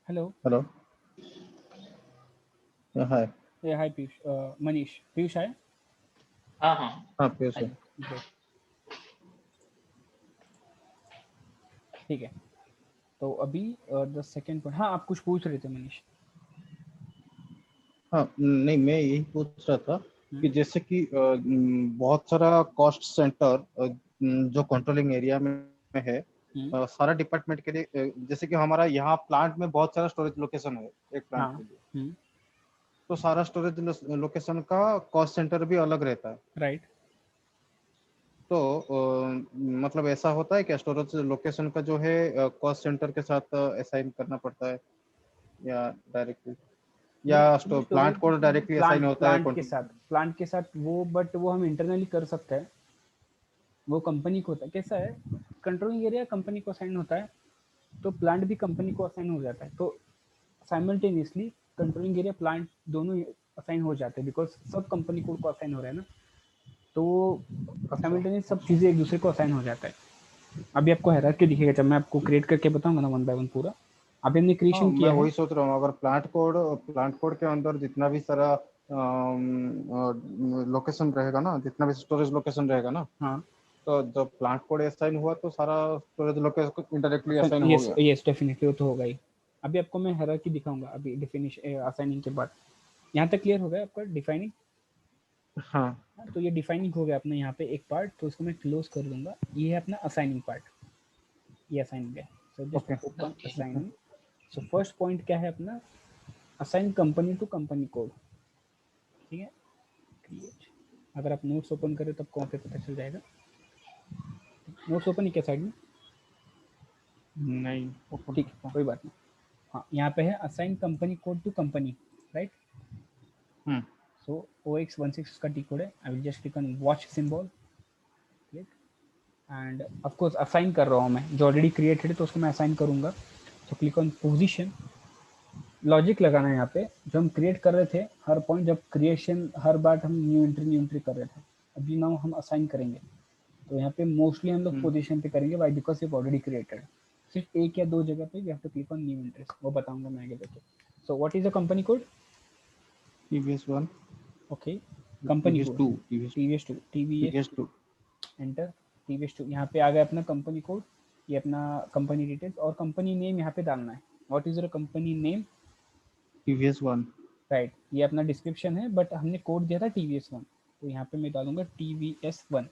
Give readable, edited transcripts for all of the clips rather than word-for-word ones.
Hello. Hello. Yeah, hi. Yeah, hi Piyush. Manish. Piyush hai? हाँ हाँ हाँ पीयूष है। आइए। Great. ठीक है। तो अभी द सेकंड पॉइंट, हाँ आप कुछ पूछ रहे थे मनीष। हाँ नहीं, मैं यही पूछ रहा था कि जैसे कि बहुत सारा कॉस्ट सेंटर जो कंट्रोलिंग एरिया में है, सारा डिपार्टमेंट के लिए, जैसे कि हमारा यहाँ प्लांट में बहुत सारा स्टोरेज लोकेशन है एक प्लांट हाँ। के लिए, तो सारा स्टोरेज लोकेशन का कॉस्ट सेंटर भी अलग रहता है। राइट। तो मतलब ऐसा होता है क्या, स्टोरेज लोकेशन का जो है कॉस्ट सेंटर के साथ असाइन करना पड़ता है या डायरेक्टली, या नहीं, plant storage code directly assign होता है प्लांट के साथ वो, बट वो हम इंटरनली कर सकते हैं। वो कंपनी को होता है, कैसा है, कंट्रोलिंग एरिया कंपनी को असाइन होता है, तो प्लांट भी कंपनी को असाइन हो जाता है। तो साइमल्टेनियसली कंट्रोलिंग एरिया प्लांट दोनों असाइन हो जाते हैं, बिकॉज सब कंपनी कोड को असाइन हो रहा है ना, तो अच्छा। साइमल्टेनियस सब चीज़ें एक दूसरे को असाइन हो जाता है। अभी आपको हायरार्की दिखेगा जब मैं आपको क्रिएट करके बताऊंगा ना वन बाय वन पूरा। अभी हमने हाँ क्रिएशन मैं किया है। वही सोच रहा हूँ, अगर प्लांट कोड के अंदर जितना भी सारा लोकेशन रहेगा ना, जितना भी स्टोरेज लोकेशन रहेगा ना, हाँ, तो जब प्लांट कोड असाइन हुआ तो सारा स्टोरेज लोकेशन डायरेक्टली असाइन हो यस गया। यस डेफिनेटली, वो तो होगा ही। अभी आपको मैं हायरार्की दिखाऊंगा अभी डिफिनिशन असाइनिंग के बाद। यहाँ तक क्लियर हो गया आपका डिफाइनिंग? हाँ। तो ये डिफाइनिंग हो गया अपना यहाँ पे एक पार्ट, तो इसको मैं क्लोज कर दूंगा। ये है अपना असाइनिंग पार्ट, ये असाइन हो गया। So just okay. Open okay. Assigning. So first point क्या है अपना, assign company to company code. ठीक है, क्रिएट। अगर आप नोट्स ओपन करें तब कौन पे पता चल जाएगा। नोट्स ओपन ही क्या साइड में? नहीं ओपन ठीक है, करता हूँ। कोई बात नहीं। हाँ, यहाँ पे है assign company code to company, right. Hmm. So OX16 का टी कोड है। I will just click on watch symbol, click, and of course assign कर रहा हूँ मैं, जो ऑलरेडी क्रिएटेड है तो उसको मैं असाइन करूँगा। तो क्लिक ऑन पोजीशन। लॉजिक लगाना है यहाँ पे, जो हम क्रिएट कर रहे थे हर पॉइंट, जब क्रिएशन हर बार हम न्यू एंट्री कर रहे थे, अभी नाउ हम असाइन करेंगे। तो यहाँ पे मोस्टली हम लोग हम्म। पोजीशन पे करेंगे, why because if already created. सिर्फ एक या दो जगह पे we have to click on new entries, वो बताऊंगा मैं आगे देखे। So what is the company code? TVS1, okay, company code TVS2, TVS2 TVS2, enter. TVS2 यहाँ पे आ गया अपना कंपनी कोड, ये अपना कंपनी डिटेल्स, और कंपनी नेम यहाँ पे डालना है। What is your company name? TVS1। Right, ये अपना डिस्क्रिप्शन है, बट हमने कोड दिया था TVS1, तो यहाँ पे मैं डालूंगा TVS1।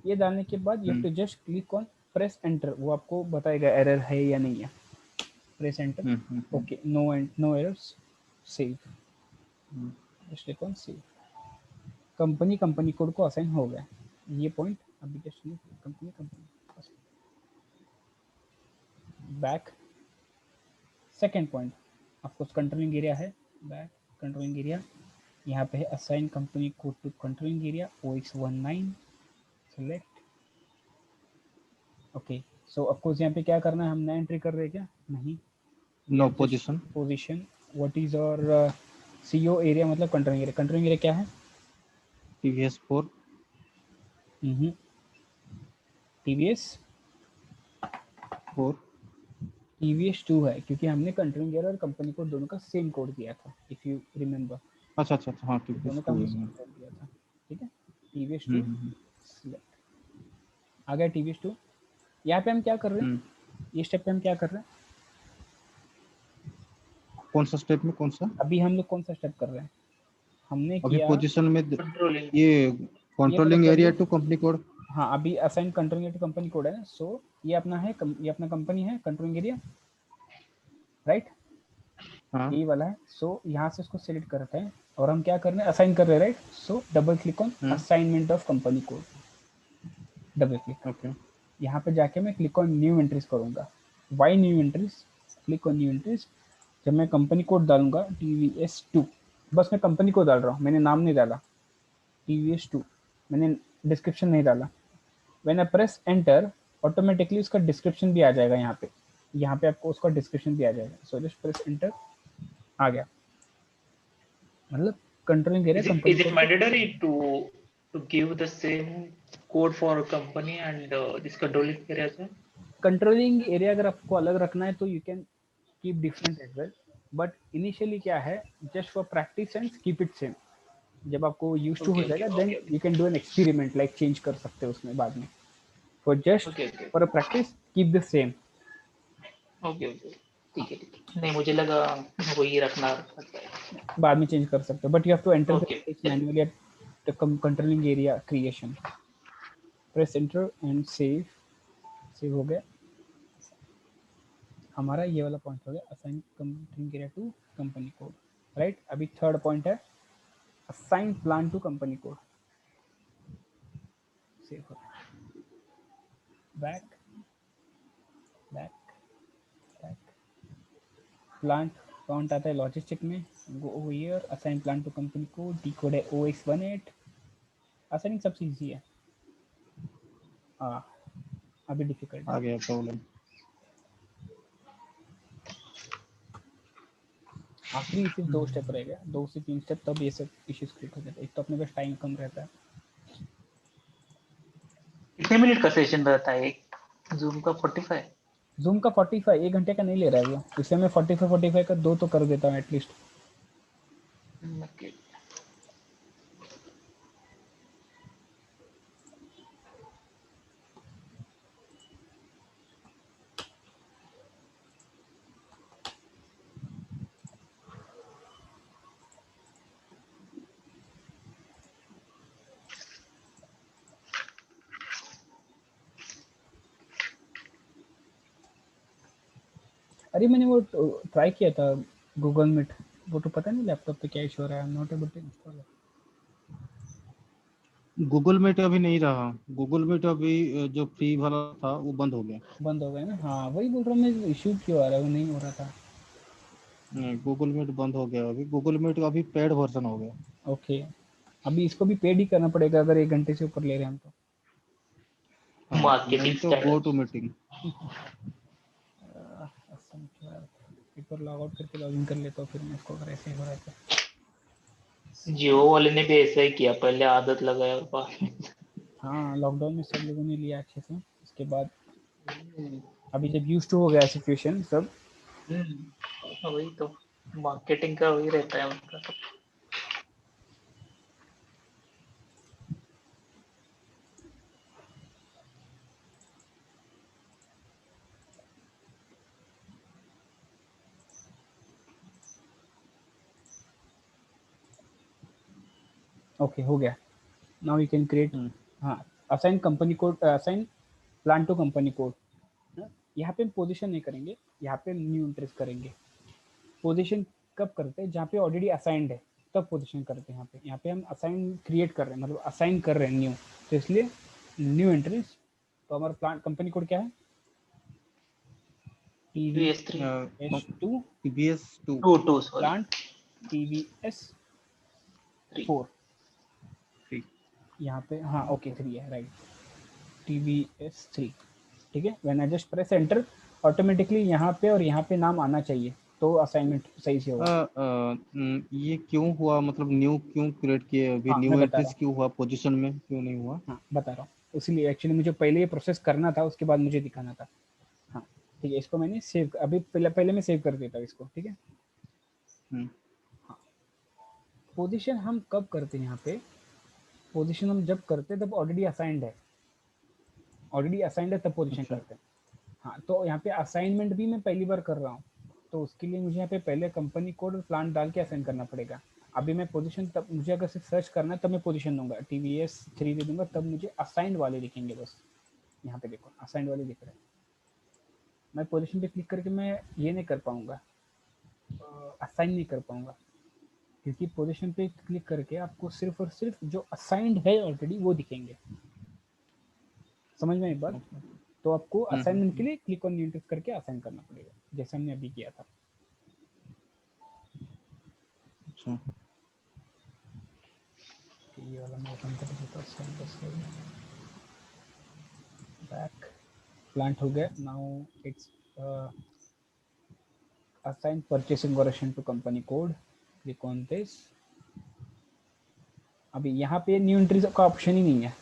ये डालने के बाद you have hmm. To just click on press enter, वो आपको बताएगा एरर है या नहीं है। Press enter. Okay, no errors. Save, hmm. Just click on save. Company code को असाइन हो गया। ये पॉइंट अभी just company back. Second point, आपको कंट्रोलिंग एरिया है, बैक कंट्रोलिंग एरिया, यहाँ पे है assign company code to controlling area OX19, select. Okay, so of course यहाँ पे क्या करना है, हम नया एंट्री कर रहे हैं क्या? नहीं, we no have just position. Position. What is और CO एरिया, मतलब कंट्रोलिंग एरिया क्या है? TVS4। TVS 4। TVS2 है, क्योंकि हमने कंट्रोलिंग एरिया और कंपनी कोड दोनों का सेम कोड दिया था, इफ यू रिमेंबर। अच्छा अच्छा अच्छा, हाँ दोनों का TVS2 हमने सेम है। कोड दिया था। ठीक है, TVS2 हम्म। सिलेक्ट। आ गया TVS2। यहाँ पे हम क्या कर रहे हैं, हम्म। ये स्टेप पे हम क्या कर रहे हैं? कौन सा स्टेप में, कौन सा? अभी हम लोग कौन सा स्टेप कर रहे हैं? हमने अभी किया पोजीशन में कंट्रोलिंग। ये ये वाला कंट्रोलिंग कर एरिया लिया। To company code. हाँ, अभी assign controlling area to company code है। सो ये अपना है, ये अपना कंपनी है कंट्रोलिंग एरिया, राइट, हाँ। यही वाला है। सो यहाँ से इसको सिलेक्ट करते हैं, और हम क्या कर रहे हैं, असाइन कर रहे हैं, right. So double click on hmm. Assignment of company code, double click. Okay. यहाँ पे जाके मैं क्लिक ऑन न्यू एंट्रीज करूँगा। Why new entries? Click on new entries. जब मैं कंपनी कोड डालूंगा TVS2, बस मैं कंपनी कोड डाल रहा हूँ, मैंने नाम नहीं डाला। TVS2, मैंने डिस्क्रिप्शन नहीं डाला। When I press enter, automatically उसका डिस्क्रिप्शन भी आ जाएगा यहाँ पे, यहाँ पे आपको उसका डिस्क्रिप्शन भी आ जाएगा। सो जस्ट प्रेस एंटर, आ गया। मतलब controlling area company Is it code को, mandatory to give the same code for company and this controlling area as well? Controlling area अगर आपको अलग रखना है तो you can keep different as well, but initially क्या है, just for practice and keep it same. जब आपको used to हो Okay, okay, जाएगा, then okay, you can do an experiment, like change कर सकते हो उसमें बाद में. For just okay, okay, for a practice, keep the same. okay, okay. हाँ, ठीक है, नहीं मुझे लगा वही रखना पड़ता है। बाद में चेंज कर सकते हो, but you have to enter the Okay, text चलिए। manually at the controlling area creation. Press enter and save. Save हो गया हमारा, ये वाला पॉइंट हो गया, assign controlling area to company code, right. अभी थर्ड पॉइंट है assign plan to company code. Save हो गया, back back back, plant count आता है लॉजिस्टिक में, go over here, assign plan to company code, D code है OX18। Assigning सबसे easy है, अभी डिफिकल्ट है। आ गया प्रॉब्लम। आखिरी सिर्फ 2 स्टेप रह गया, 2 से 3 स्टेप, तब ये सब इश्यूज क्रिएट हो जाते हैं। एक तो अपने पास टाइम कम रहता है। कितने मिनट का सेशन रहता है एक जूम का? 45? जूम का 45, 1 घंटे का नहीं ले रहा है वो, इसलिए मैं 45 का 2 तो कर देता हूँ एटलीस्ट। ओके। अरे मैंने वो ट्राई किया था गूगल मीट, वो तो पता नहीं लैपटॉप पे क्या इशू हो रहा है, not able to install. Google Meet अभी नहीं रहा, गूगल मीट अभी जो फ्री वाला था वो बंद हो गया। बंद हो गया ना, हाँ वही बोल रहा हूँ मैं, इशू क्यों आ रहा है, वो नहीं हो रहा था। गूगल मीट बंद हो गया, अभी गूगल मीट का अभी पेड वर्जन हो गया। ओके, अभी इसको भी पेड ही करना पड़ेगा अगर 1 घंटे से ऊपर ले रहे हैं हम तो। हाँ, मार्केटिंग नहीं तो गो स्ट्रेटजी। To meeting. एक बार लॉग आउट करके लॉग इन कर लेता हूँ, फिर मैं इसको अगर ऐसे ही हो रहा है तो। जियो वाले ने भी ऐसा ही किया, पहले आदत लगाया और बाद में। हाँ लॉकडाउन में सब लोगों ने लिया अच्छे से, उसके बाद अभी जब यूज टू हो गया सिचुएशन सब। वही तो, मार्केटिंग का वही रहता है उनका तो। ओके हो गया, नाउ यू कैन क्रिएट। हाँ, assign company code, assign plan to company code. यहाँ पे हम पोजीशन नहीं करेंगे, यहाँ पे न्यू इंट्रेस करेंगे। पोजीशन कब करते हैं, जहाँ पे ऑलरेडी असाइंड है तब पोजीशन करते हैं। यहाँ पे हम असाइन क्रिएट कर रहे हैं, मतलब असाइन कर रहे हैं न्यू, तो इसलिए न्यू एंट्रीज। तो हमारा प्लान कंपनी कोड क्या है, TVS3 TVS2 TBS2 2 sorry plant TVS4 3। यहाँ पे, हाँ ओके 3 है, राइट, TVS3। ठीक है, when I just press enter, automatically यहाँ पे और यहाँ पे नाम आना चाहिए, तो असाइनमेंट सही से होगा। ये क्यों हुआ, मतलब न्यू क्यों क्रिएट किए अभी, हाँ मैं न्यू बता रहा एंट्रीज हूँ, क्यों हुआ, पोजीशन में क्यों नहीं हुआ? हाँ बता रहा हूँ, इसीलिए एक्चुअली मुझे पहले ये प्रोसेस करना था, उसके बाद मुझे दिखाना था। हाँ ठीक है, इसको मैंने सेव, अभी पहले मैं सेव कर देता हूँ इसको, ठीक है। हाँ, पोजीशन हम कब करते हैं, यहाँ पे पोजीशन हम जब करते हैं तब ऑलरेडी असाइंड है, तब पोजीशन अच्छा। करते हैं। हाँ, तो यहाँ पे असाइनमेंट भी मैं पहली बार कर रहा हूँ, तो उसके लिए मुझे यहाँ पे पहले कंपनी कोड और प्लांट डाल के असाइन करना पड़ेगा। अभी मैं पोजीशन, तब मुझे अगर सिर्फ सर्च करना है तब मैं पोजीशन दूंगा, TVS3 दे दूंगा, तब मुझे असाइंड वाले दिखेंगे बस। यहाँ पे देखो असाइंड वाले दिख रहे हैं। मैं पोजीशन पे क्लिक करके मैं ये नहीं कर पाऊंगा, असाइन नहीं कर पाऊंगा, क्योंकि पोजीशन पे क्लिक करके आपको सिर्फ और सिर्फ जो असाइंड है ऑलरेडी वो दिखेंगे। समझ में एक बात? तो आपको असाइनमेंट के लिए क्लिक ऑन न्यू इंडेक्स करके असाइन करना पड़ेगा, जैसे हमने अभी किया था। अच्छा, ये वाला मैं ओपन कर देता हूँ, बैक, प्लांट हो गया। Now it's assign purchasing order to company code, click on this. अभी यहाँ पे न्यू एंट्रीज का ऑप्शन ही नहीं है,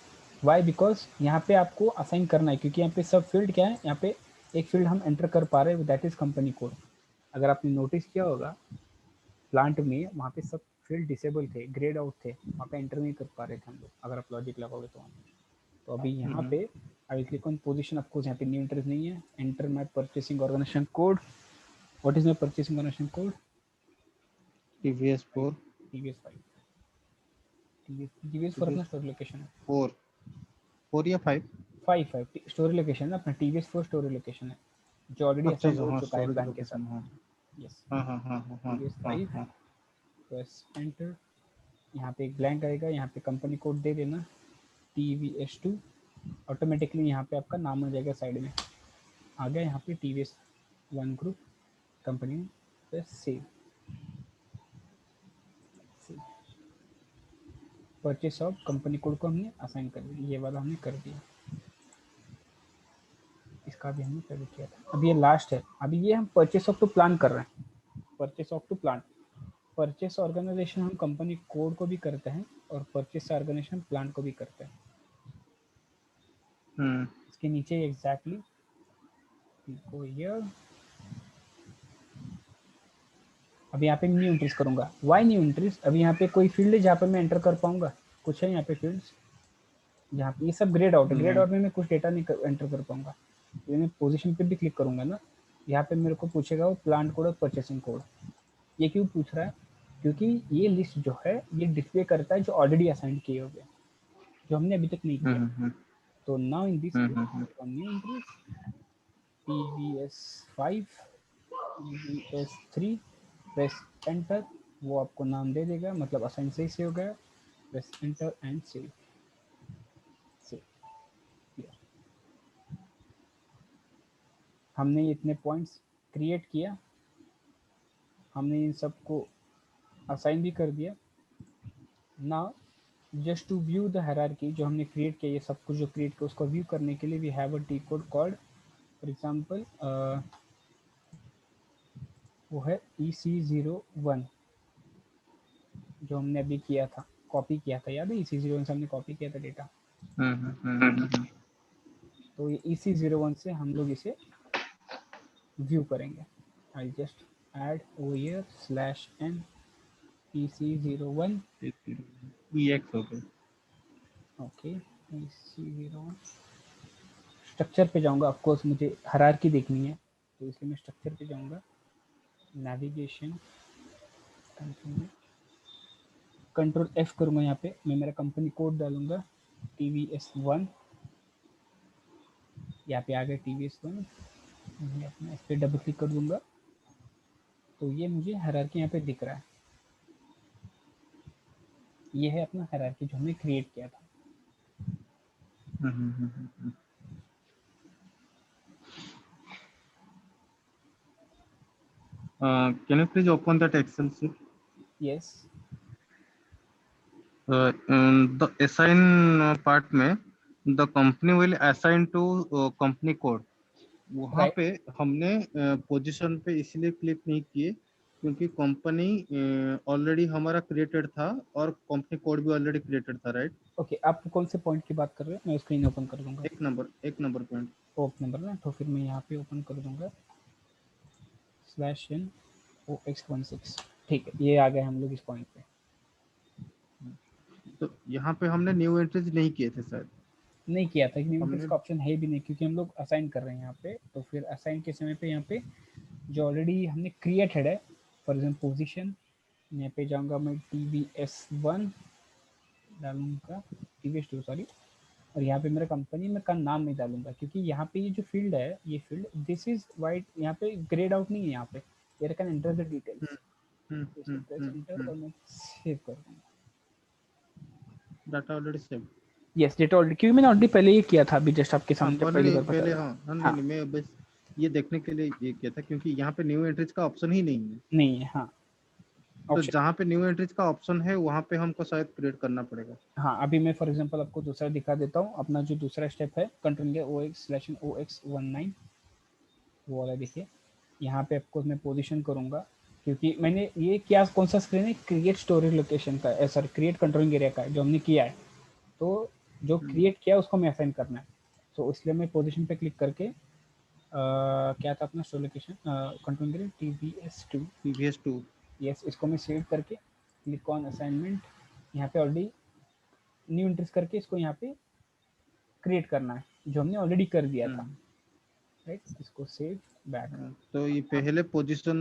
वाई, बिकॉज यहाँ पे आपको असाइन करना है, क्योंकि यहाँ पे सब फील्ड क्या है, यहाँ पे एक फील्ड हम एंटर कर पा रहे हैं, दैट इज कंपनी कोड। अगर आपने नोटिस किया होगा प्लांट में वहाँ पे सब फील्ड डिसेबल थे, ग्रेड आउट थे, वहाँ पे एंटर नहीं कर पा रहे थे हम लोग, अगर आप लॉजिक लगाओगे तो अभी यहाँ पे आई क्लिक ऑन पोजीशन, आपको यहाँ पे न्यू एंट्रीज नहीं है, enter my purchasing organisation code, what is my purchasing organisation code, TVS 4 TVS 5, TVS 4 अपना स्टोर लोकेशन है, 4 या 5? 5 स्टोरी लोकेशन है अपना, TVS 4 स्टोरी लोकेशन है जो ऑलरेडी अच्छा असाइन अच्छा, हो हाँ चुका है स्टोरेज बैंक के लोकेशन, साथ। हाँ यस, हाँ हाँ हाँ हाँ TVS हाँ 5, हाँ। प्रेस एंटर, यहाँ पे एक ब्लैंक आएगा, यहाँ पे कंपनी कोड दे देना TVS2, ऑटोमेटिकली यहाँ पे आपका नाम हो जाएगा साइड में, आ गया यहाँ पे TVS 1 group company, press save, purchase of company code को हमने असाइन कर दिया, ये वाला हमने कर दिया, इसका भी हमने पहले किया था। अब ये लास्ट है, अभी ये हम परचेस ऑफ टू प्लान कर रहे हैं, purchase of to plan, purchase organisation हम कंपनी कोड को भी करते हैं और परचेस ऑर्गेनाइजेशन प्लान को भी करते हैं। इसके नीचे एग्जैक्टली अभी यहाँ पे न्यू एंट्रीज करूंगा, वाई न्यू एंट्रीज, अभी यहाँ पे कोई फील्ड है जहाँ पे मैं एंटर कर पाऊंगा, कुछ है यहाँ पे फील्ड्स, यहाँ पे ये सब ग्रेड आउट है, ग्रेड आउट में मैं कुछ डेटा नहीं एंटर कर पाऊंगा, तो मैं पोजीशन पे भी क्लिक करूंगा ना, यहाँ पे मेरे को पूछेगा वो प्लांट कोड और परचेसिंग कोड, ये क्यों पूछ रहा है, क्योंकि ये लिस्ट जो है ये डिस्प्ले करता है जो ऑलरेडी असाइन किए हो गए, जो हमने अभी तक नहीं किया। तो now in this new entries TVS5 TVS3, press enter, वो आपको नाम दे देगा, मतलब असाइन सही से हो गया, प्रेस एंटर एंड सेव, हमने इतने पॉइंट्स क्रिएट किया, हमने इन सबको असाइन भी कर दिया। Now just to view the hierarchy जो हमने क्रिएट किया, ये सब कुछ जो क्रिएट किया उसको व्यू करने के लिए we have a T code called, for example वो है EC01 जो हमने अभी किया था, कॉपी किया था, याद है EC01 से हमने कॉपी किया था डेटा। तो ये EC01 से हम लोग इसे व्यू करेंगे, I just add your /n EC01 EX हो गया, ओके EC01, स्ट्रक्चर पे जाऊंगा, ऑफ कोर्स मुझे हायरार्की देखनी है तो इसलिए मैं स्ट्रक्चर पे जाऊंगा, नेविगेशन, कंट्रोल F करूंगा, यहाँ पे मैं मेरा कंपनी कोड डालूंगा TVS1, यहाँ पे आ गया TVS1, मैं अपना इस पर डबल क्लिक कर दूंगा तो ये मुझे हायरार्की यहाँ पे दिख रहा है, ये है अपना हायरार्की जो हमने क्रिएट किया था। Can you please open that Excel sheet? Yes. The assign part में the company will assign to company code, वहाँ Right. पे हमने पोजीशन पे इसलिए क्लिक नहीं किए क्योंकि कंपनी ऑलरेडी हमारा क्रिएटेड था और कंपनी कोड भी ऑलरेडी क्रिएटेड था, राइट? ओके, आप कौन से पॉइंट की बात कर रहे हैं, मैं स्क्रीन ओपन कर दूंगा, एक नंबर पॉइंट, ओप नंबर ना, तो फिर मैं यहाँ पे ओपन कर दूंगा /n OX16, ठीक है, ये आ गए हम लोग इस पॉइंट पे। तो यहाँ पे हमने न्यू एंट्रीज नहीं किए थे शायद, नहीं किया था, न्यू एंट्रीज का ऑप्शन है भी नहीं क्योंकि हम लोग असाइन कर रहे हैं यहाँ पे, तो फिर असाइन के समय पे यहाँ पे जो ऑलरेडी हमने क्रिएटेड है, फॉर एग्जाम्पल पोजीशन, यहाँ पे जाऊँगा मैं TVS1 डालूंगा, TVS2 सॉरी, और यहाँ पे मेरा कंपनी में का नाम नहीं डालूंगा क्योंकि यहाँ पे ये जो फील्ड है, ये फील्ड दिस इज वाइट, यहाँ पे ग्रेड आउट नहीं है, यहाँ पे ये can enter the details, press enter और मैं सेव कर दूंगा, data already save, yes data already, क्योंकि मैंने ऑलरेडी पहले ये किया था, अभी जस्ट आपके सामने पहली बार पहले बता, हाँ नहीं, मैं बस ये देखने के लिए ये किया था क्योंकि यहाँ पे न्यू एंट्रीज का ऑप्शन ही नहीं है, हाँ तो जहाँ पे न्यू एंट्रीज का ऑप्शन है वहाँ पे हमको शायद क्रिएट करना पड़ेगा। हाँ, अभी मैं फॉर एग्जांपल आपको दूसरा दिखा देता हूँ, अपना जो दूसरा स्टेप है कंट्रोल OX/OX19 वो वाला, देखिए यहाँ पे आपको मैं पोजीशन करूँगा क्योंकि मैंने ये क्या, कौन सा स्क्रीन है, क्रिएट स्टोरेज लोकेशन का, सॉरी क्रिएट कंट्रोलिंग एरिया का जो हमने किया है, तो जो क्रिएट किया उसको मैं असाइन करना है, तो इसलिए मैं पोजीशन पे क्लिक करके क्या था अपना स्टोर लोकेशन, कंट्रोल करें TVS2। TVS2 यस, इसको मैं सेव करके क्लिक ऑन असाइनमेंट, यहाँ पे ऑलरेडी न्यू एंट्रीज करके इसको यहाँ पे क्रिएट करना है जो हमने ऑलरेडी कर दिया था, राइट। इसको सेव बैक, तो ये पहले पोजीशन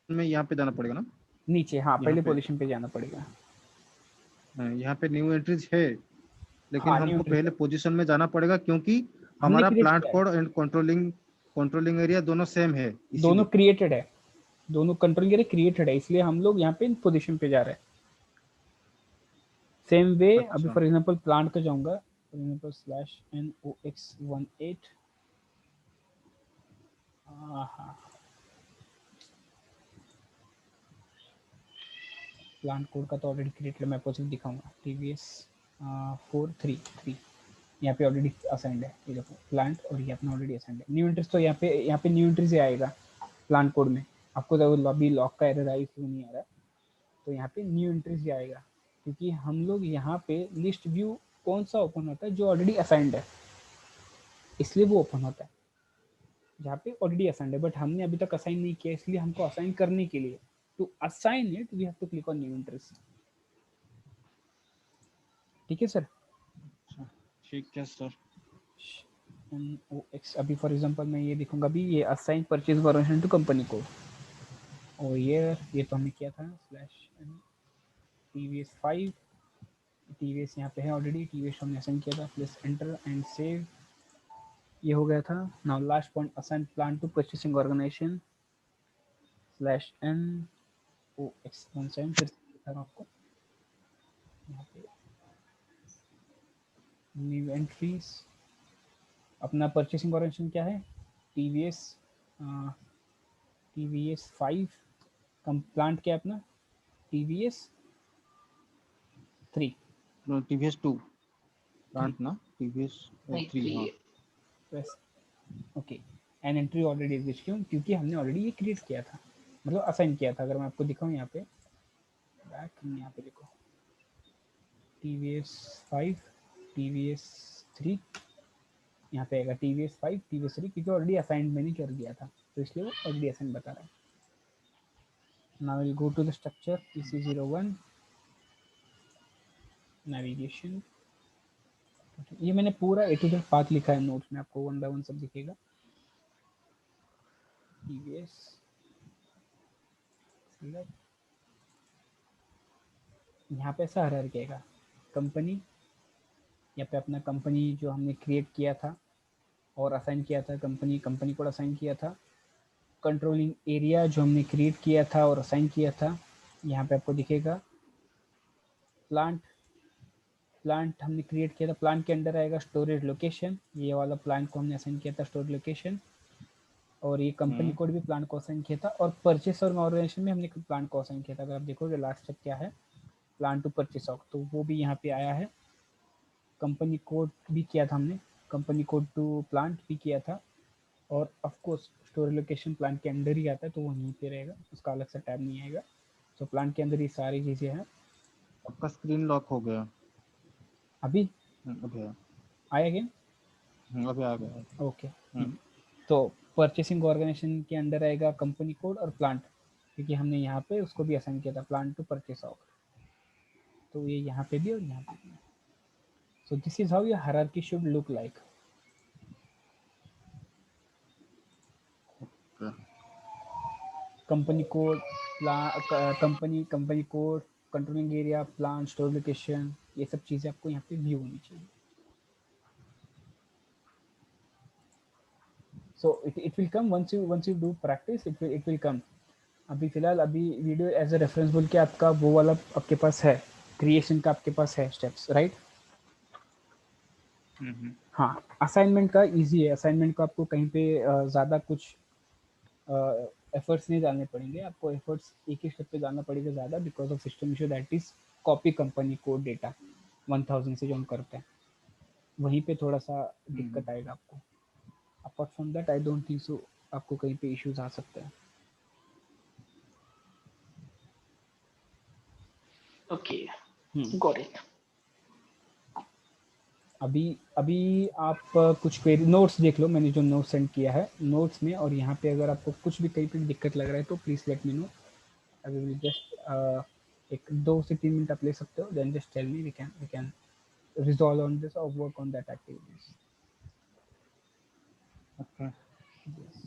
में यहाँ पे जाना पड़ेगा ना, नीचे, हाँ यहाँ पहले पे पोजीशन पे जाना पड़ेगा। यहाँ पे न्यू एंट्रीज है, लेकिन हाँ न्यू हमको एंट्रीज पहले पोजीशन में जाना पड़ेगा क्योंकि हमने हमारा क्रिएट प्लांट किया है, कोड एंड कंट्रोलिंग एरिया दोनों सेम है, दोनों इसीलिए। क्रिएटेड है, दोनों कंट्रोल एरिया क्रिएटेड है, इसलिए हम लोग यहाँ पे पोजीशन पे जा रहे हैं। सेम वे अभी अच्छा फॉर एग्जांपल प्लांट पे जाऊंगा, फॉर एग्जांपल /NOx18, हाँ प्लांट कोड का तो ऑलरेडी क्रिएट मैं आपको सिर्फ दिखाऊंगा, TVS 433 यहाँ पे ऑलरेडी असाइंड है, ये देखो प्लांट, और ये अपना ऑलरेडी असाइंड है। न्यू एंट्रीज तो यहाँ पे न्यू एंट्रीज ही आएगा प्लांट कोड में, आपको तो अभी लॉक का एरर आई इसलिए नहीं आ रहा, तो यहाँ पे न्यू एंट्रीज ही आएगा, क्योंकि हम लोग यहाँ पे लिस्ट व्यू कौन सा ओपन होता है, जो ऑलरेडी असाइंड है, इसलिए वो ओपन होता है जहाँ पे ऑलरेडी असाइंड है, बट हमने अभी तक असाइन नहीं किया, इसलिए हमको असाइन करने के लिए to assign it we have to click on new entries. ठीक है सर। ठीक है सर। NOx अभी फॉर एग्जांपल मैं ये दिखूंगा, अभी ये assign purchase information to company code, और ये तो हमने किया था /TVS5, TVS यहाँ पे है ऑलरेडी, TVS हमने असाइन किया था, प्लेस एंटर एंड सेव, ये हो गया था। Now last point, assign plan to purchasing organisation /NOx17, फिर से दिखा रहा हूँ आपको यहाँ पे न्यू एंट्रीज, अपना परचेसिंग ऑर्गेनाइजेशन क्या है, TVS 5, प्लांट क्या है अपना TVS 3, TVS2 प्लांट ना, नहीं TVS3 हाँ। बस okay, an entry already exist, क्यों, क्योंकि हमने ऑलरेडी ये क्रिएट किया था, मतलब असाइन किया था। अगर मैं आपको दिखाऊँ यहाँ पे बैक, यहाँ पे देखो TVS 5 TVS 3, यहाँ पे आएगा TVS 5 TVS 3, क्योंकि ऑलरेडी असाइन मैंने कर दिया था, तो इसलिए वो ऑलरेडी असाइन बता रहा है। Now will go to the structure PC01 navigation, ये मैंने पूरा A to Z पाथ लिखा है नोट्स में, आपको 1 by 1 सब दिखेगा। TVS यहाँ पे ऐसा हर रहेगा, कंपनी, यहाँ पे अपना कंपनी जो हमने क्रिएट किया था और असाइन किया था, कंपनी कोड असाइन किया था, कंट्रोलिंग एरिया जो हमने क्रिएट किया था और असाइन किया था, यहाँ पे आपको दिखेगा। प्लांट हमने क्रिएट किया था, प्लांट के अंडर आएगा स्टोरेज लोकेशन, ये वाला प्लांट को हमने असाइन किया था स्टोरेज लोकेशन, और ये कंपनी कोड भी प्लांट को असाइन किया था, और परचेस और ऑर्गेनाइजेशन में हमने प्लांट को असाइन किया था। अगर आप देखोगे लास्ट स्टेप क्या है, प्लान टू परचेस ऑफ, तो वो भी यहाँ पे आया है। कंपनी कोड भी किया था हमने, कंपनी कोड टू प्लांट भी किया था, और of course storage location plant के अंदर ही आता है, तो वो यहीं पे रहेगा, उसका अलग से टैब नहीं आएगा। तो प्लांट के अंदर ये सारी चीज़ें हैं। आपका स्क्रीन लॉक हो गया अभी अभी आया क्या? अभी आ गया। ओके। तो परचेसिंग ऑर्गेनाइजेशन के अंदर आएगा कंपनी कोड और प्लांट, क्योंकि हमने यहाँ पे उसको भी असाइन किया था, प्लांट टू परचेस ऑफ, तो ये यहाँ पे भी और यहाँ पे भी। So this is how your hierarchy should look like. Company code, company code, controlling area, plan, store location, ये सब चीज़ें आपको यहाँ पे व्यू होनी चाहिए। So it will come once you do practice, it will come. अभी फिलहाल अभी वीडियो एज अ रेफरेंस बोल के आपका वो वाला आपके पास है, क्रिएशन का आपके पास है स्टेप्स, राइट? हाँ, असाइनमेंट का इजी है, असाइनमेंट का आपको कहीं पे ज़्यादा कुछ एफर्ट्स नहीं डालने पड़ेंगे, आपको एफर्ट्स एक ही स्टेप पे डालना पड़ेगा ज़्यादा, because of system issue, that is copy company code data 1000 से जो हम करते हैं, वहीं पे थोड़ा सा दिक्कत आएगा आपको। Apart from that I don't think so आपको कहीं पे इश्यूज आ सकते हैं। Okay, got it. अभी अभी आप कुछ क्वेरी नोट्स देख लो, मैंने जो नोट सेंड किया है नोट्स में, और यहाँ पे अगर आपको कुछ भी कहीं पे दिक्कत लग रहा है तो please let me know. I will just एक 2 से 3 मिनट आप ले सकते हो, then just tell me, we can resolve on this or work on that activities. Okay. Yes.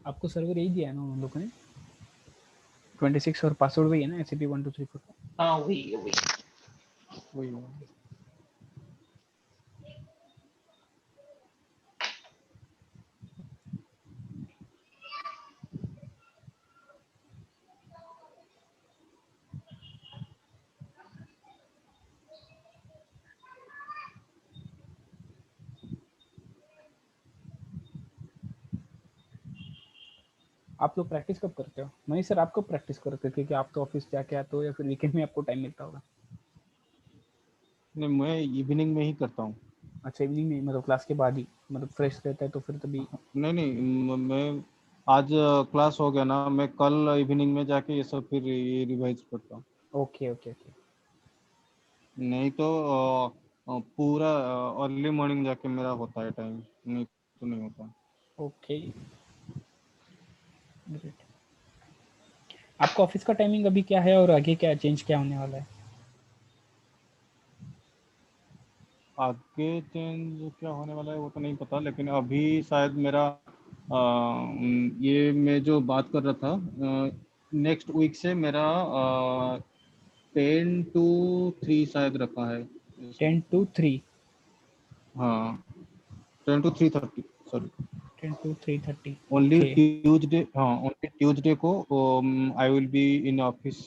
आपको सर्वर यही दिया है ना उन लोगों ने 26 और पासवर्ड वही है ना SAP 1234 का? हाँ वही वही। वही आप लोग प्रैक्टिस कब करते हो? मनीष सर आप कब प्रैक्टिस करते थे? क्योंकि आप तो ऑफिस जाके आते हो या फिर वीकेंड में आपको टाइम मिलता होगा? नहीं, मैं इवनिंग में ही करता हूँ। अच्छा इवनिंग में, मतलब क्लास के बाद ही, मतलब फ्रेश रहता है तो फिर तभी? नहीं, मैं आज क्लास हो गया ना, मैं कल इवनिंग में जाके ये सब फिर ये रिवाइज करता हूँ। Okay okay okay. नहीं तो पूरा अर्ली मॉर्निंग जाके मेरा होता है टाइम, नहीं तो नहीं होता। Okay great. आपका ऑफिस का टाइमिंग अभी क्या है और आगे क्या चेंज क्या होने वाला है? आगे चेंज क्या होने वाला है वो तो नहीं पता, लेकिन अभी शायद मेरा ये मैं जो बात कर रहा था, नेक्स्ट वीक से मेरा 10 to 3 शायद रखा है इसमें। 10 to 3? हाँ, 10 to 3:30 sorry. 10 to 3:30 only okay. Tuesday, हाँ ओनली ट्यूजडे को I will be in office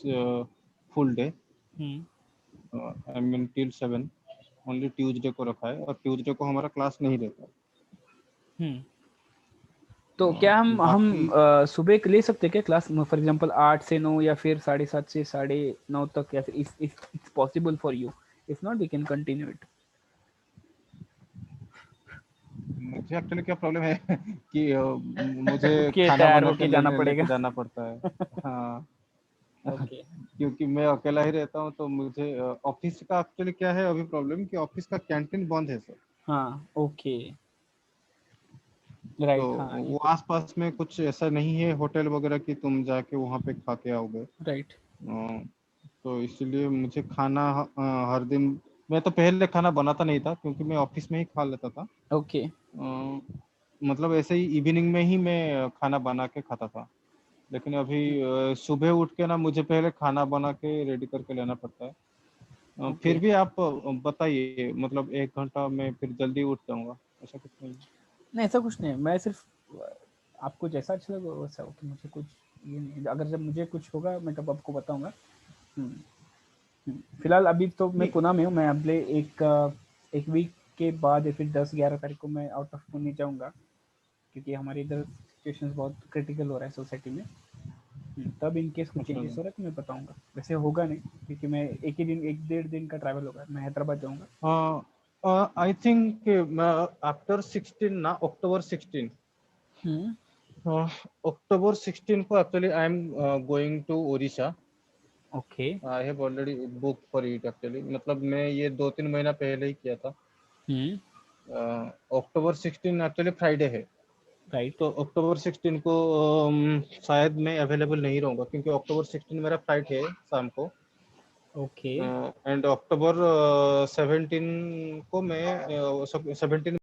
full day, I mean till 7। Only Tuesday को रखा है, और ट्यूजडे को हमारा क्लास नहीं रहता। तो क्या हम बाकी सुबह ले सकते हैं क्या क्लास, फॉर एग्जांपल 8 से 9 या फिर 7:30 से 9:30 तक, या फिर if it's possible for you, if not we can continue it. मुझे एक्चुअली क्या प्रॉब्लम है कि मुझे ओके खाना तैयार बना के होके जाना लेके पड़ेगा। जाना पड़ता है। हाँ, ओके क्योंकि मैं अकेला ही रहता हूँ, तो मुझे ऑफिस का एक्चुअली क्या है अभी प्रॉब्लम, कि ऑफिस का कैंटीन बंद है सर। हाँ ओके तो राइट, हाँ ये वो तो आसपास में कुछ ऐसा नहीं है होटल वगैरह कि तुम जाके वहाँ पे खा के आओगे। राइट। तो इसलिए मुझे खाना हर दिन, मैं तो पहले खाना बनाता नहीं था क्योंकि मैं ऑफिस में ही खा लेता था। ओके मतलब ऐसे ही इवनिंग में ही मैं खाना बना के खाता था, लेकिन अभी सुबह उठ के ना मुझे पहले खाना बना के रेडी करके लेना पड़ता है। ओके। फिर भी आप बताइए, मतलब 1 घंटा में फिर जल्दी उठ जाऊंगा, ऐसा कुछ नहीं है। नहीं ऐसा कुछ नहीं है, मैं सिर्फ आपको जैसा अच्छा लगे वैसा हो, कि मुझे कुछ ये नहीं, अगर जब मुझे कुछ होगा मैं तब आपको बताऊंगा। फिलहाल अभी तो मैं नहीं, पुणे में हूँ, मैं अगले एक वीक के बाद या फिर 10-11 तारीख को मैं आउट ऑफ पुणे जाऊंगा, क्योंकि हमारे इधर सिचुएशन बहुत क्रिटिकल हो रहा है सोसाइटी में। तब इन केस कुछ अच्छा चेंजेस हो रहा है तो मैं बताऊंगा, वैसे होगा नहीं क्योंकि मैं एक ही दिन 1-1.5 दिन का ट्रैवल होगा, मैं हैदराबाद जाऊंगा। आई थिंक आफ्टर 16 ना, अक्टूबर 16, हम्म अक्टूबर 16 को actually I am going to Odisha. Okay. I have already book for it actually, मतलब मैं ये 2-3 महीना पहले ही किया था। अक्टूबर 16 एक्चुअली फ्राइडे है, राइट तो अक्टूबर 16 को शायद मैं अवेलेबल नहीं रहूँगा, क्योंकि अक्टूबर 16 मेरा फ्लाइट है शाम को। ओके एंड अक्टूबर 17 को मैं 17